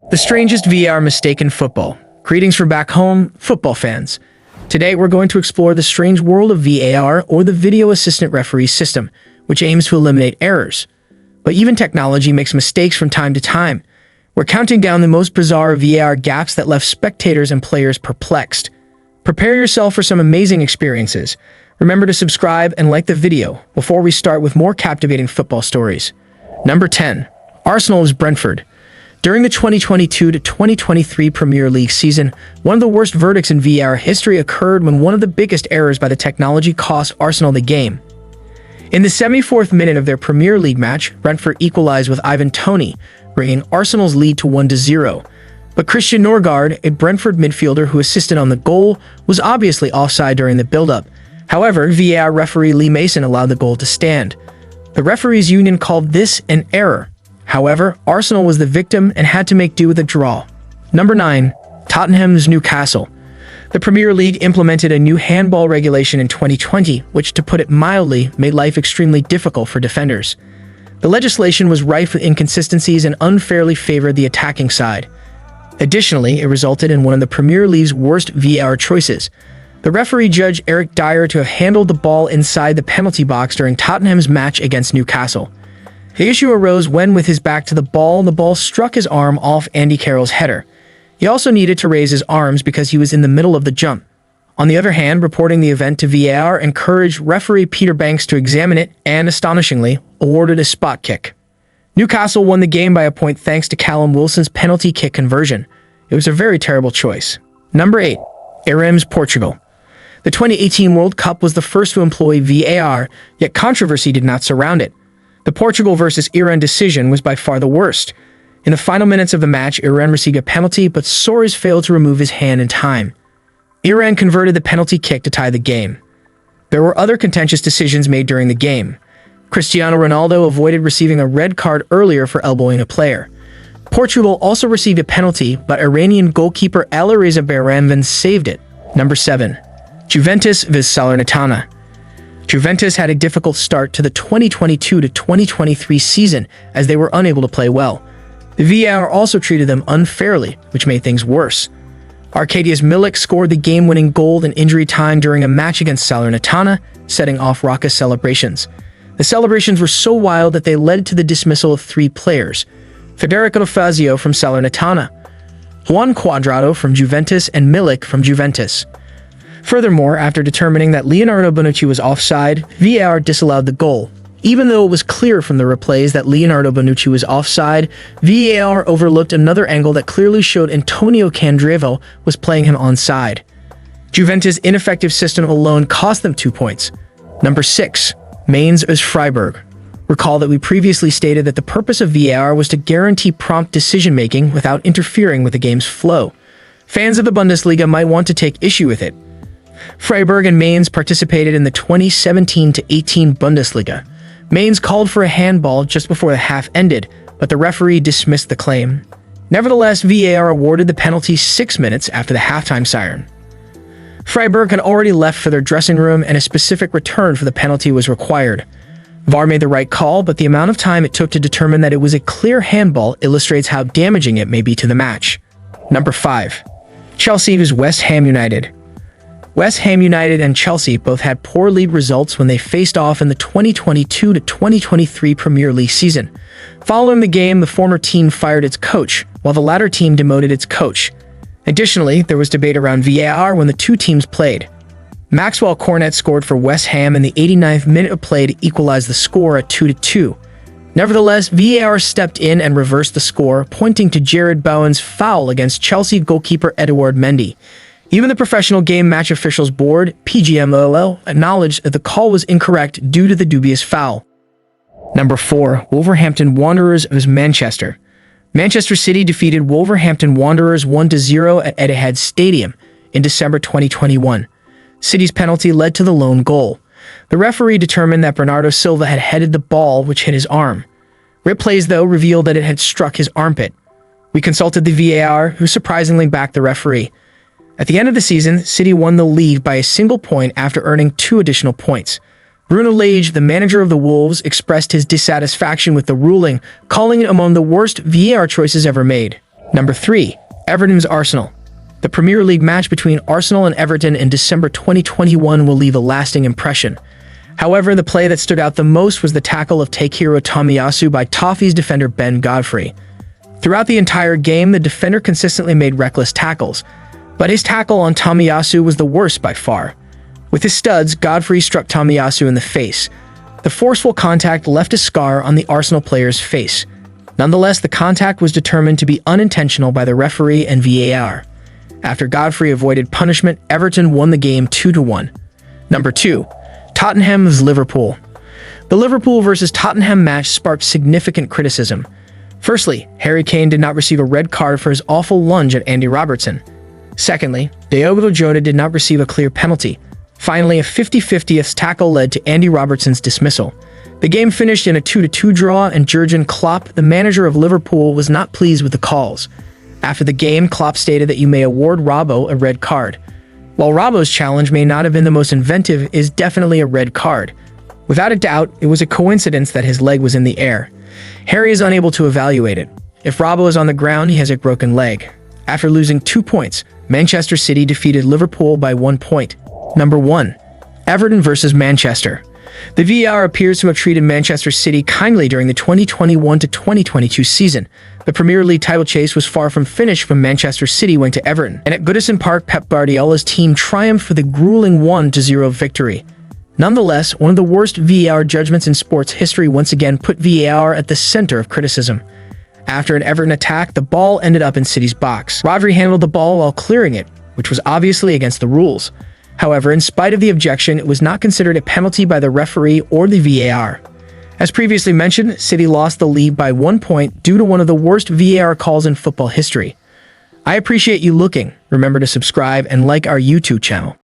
The strangest VAR mistake in football. Greetings from back home, football fans. Today we're going to explore the strange world of VAR, or the Video Assistant Referee System, which aims to eliminate errors. But even technology makes mistakes from time to time. We're counting down the most bizarre VAR gaffes that left spectators and players perplexed. Prepare yourself for some amazing experiences. Remember to subscribe and like the video before we start with more captivating football stories. Number 10. Arsenal vs Brentford. During the 2022-2023 Premier League season, one of the worst verdicts in VAR history occurred when one of the biggest errors by the technology cost Arsenal the game. In the 74th minute of their Premier League match, Brentford equalized with Ivan Toney, bringing Arsenal's lead to 1-0. But Christian Norgard, a Brentford midfielder who assisted on the goal, was obviously offside during the build-up. However, VAR referee Lee Mason allowed the goal to stand. The referees' union called this an error. However, Arsenal was the victim and had to make do with a draw. Number 9. Tottenham's Newcastle. The Premier League implemented a new handball regulation in 2020, which, to put it mildly, made life extremely difficult for defenders. The legislation was rife with inconsistencies and unfairly favored the attacking side. Additionally, it resulted in one of the Premier League's worst VAR choices. The referee judged Eric Dyer to have handled the ball inside the penalty box during Tottenham's match against Newcastle. The issue arose when, with his back to the ball struck his arm off Andy Carroll's header. He also needed to raise his arms because he was in the middle of the jump. On the other hand, reporting the event to VAR encouraged referee Peter Banks to examine it and, astonishingly, awarded a spot kick. Newcastle won the game by a point thanks to Callum Wilson's penalty kick conversion. It was a very terrible choice. Number 8. Iran's Portugal. The 2018 World Cup was the first to employ VAR, yet controversy did not surround it. The Portugal versus Iran decision was by far the worst. In the final minutes of the match, Iran received a penalty, but Soares failed to remove his hand in time. Iran converted the penalty kick to tie the game. There were other contentious decisions made during the game. Cristiano Ronaldo avoided receiving a red card earlier for elbowing a player. Portugal also received a penalty, but Iranian goalkeeper Alireza Bayramvand saved it. Number 7. Juventus vs Salernitana. Juventus had a difficult start to the 2022-2023 season as they were unable to play well. The VAR also treated them unfairly, which made things worse. Arkadiusz Milik scored the game-winning goal in injury time during a match against Salernitana, setting off raucous celebrations. The celebrations were so wild that they led to the dismissal of 3 players: Federico Fazio from Salernitana, Juan Cuadrado from Juventus, and Milik from Juventus. Furthermore, after determining that Leonardo Bonucci was offside, VAR disallowed the goal. Even though it was clear from the replays that Leonardo Bonucci was offside, VAR overlooked another angle that clearly showed Antonio Candreva was playing him onside. Juventus' ineffective system alone cost them 2 points. Number 6. Mainz vs Freiburg. Recall that we previously stated that the purpose of VAR was to guarantee prompt decision-making without interfering with the game's flow. Fans of the Bundesliga might want to take issue with it. Freiburg and Mainz participated in the 2017-18 Bundesliga. Mainz called for a handball just before the half ended, but the referee dismissed the claim. Nevertheless, VAR awarded the penalty 6 minutes after the halftime siren. Freiburg had already left for their dressing room, and a specific return for the penalty was required. VAR made the right call, but the amount of time it took to determine that it was a clear handball illustrates how damaging it may be to the match. Number 5. Chelsea vs West Ham United. West Ham United and Chelsea both had poor league results when they faced off in the 2022-2023 Premier League season. Following the game, the former team fired its coach, while the latter team demoted its coach. Additionally, there was debate around VAR when the two teams played. Maxwell Cornet scored for West Ham in the 89th minute of play to equalize the score at 2-2. Nevertheless, VAR stepped in and reversed the score, pointing to Jared Bowen's foul against Chelsea goalkeeper Edouard Mendy. Even the Professional Game Match Officials Board, PGMOL, acknowledged that the call was incorrect due to the dubious foul. Number 4. Wolverhampton Wanderers vs Manchester. Manchester City defeated Wolverhampton Wanderers 1-0 at Etihad Stadium in December 2021. City's penalty led to the lone goal. The referee determined that Bernardo Silva had headed the ball, which hit his arm. Replays, though, revealed that it had struck his armpit. We consulted the VAR, who surprisingly backed the referee. At the end of the season, City won the league by a single point after earning 2 additional points. Bruno Lage, the manager of the Wolves, expressed his dissatisfaction with the ruling, calling it among the worst VAR choices ever made. Number 3. Everton's Arsenal. The Premier League match between Arsenal and Everton in December 2021 will leave a lasting impression. However, the play that stood out the most was the tackle of Takehiro Tomiyasu by Toffee's defender Ben Godfrey. Throughout the entire game, the defender consistently made reckless tackles, but his tackle on Tomiyasu was the worst by far. With his studs, Godfrey struck Tomiyasu in the face. The forceful contact left a scar on the Arsenal player's face. Nonetheless, the contact was determined to be unintentional by the referee and VAR. After Godfrey avoided punishment, Everton won the game 2-1. Number 2. Tottenham's Liverpool. The Liverpool versus Tottenham match sparked significant criticism. Firstly, Harry Kane did not receive a red card for his awful lunge at Andy Robertson. Secondly, Diogo Jota did not receive a clear penalty. Finally, a 50-50th tackle led to Andy Robertson's dismissal. The game finished in a 2-2 draw, and Jurgen Klopp, the manager of Liverpool, was not pleased with the calls. After the game, Klopp stated that you may award Robbo a red card. While Robbo's challenge may not have been the most inventive, it is definitely a red card. Without a doubt, it was a coincidence that his leg was in the air. Harry is unable to evaluate it. If Robbo is on the ground, he has a broken leg. After losing 2 points, Manchester City defeated Liverpool by 1 point. Number 1. Everton versus Manchester. The VAR appears to have treated Manchester City kindly during the 2021-2022 season. The Premier League title chase was far from finished when Manchester City went to Everton, and at Goodison Park, Pep Guardiola's team triumphed with a grueling 1-0 victory. Nonetheless, one of the worst VAR judgments in sports history once again put VAR at the center of criticism. After an Everton attack, the ball ended up in City's box. Rodri handled the ball while clearing it, which was obviously against the rules. However, in spite of the objection, it was not considered a penalty by the referee or the VAR. As previously mentioned, City lost the lead by 1 point due to one of the worst VAR calls in football history. I appreciate you looking. Remember to subscribe and like our YouTube channel.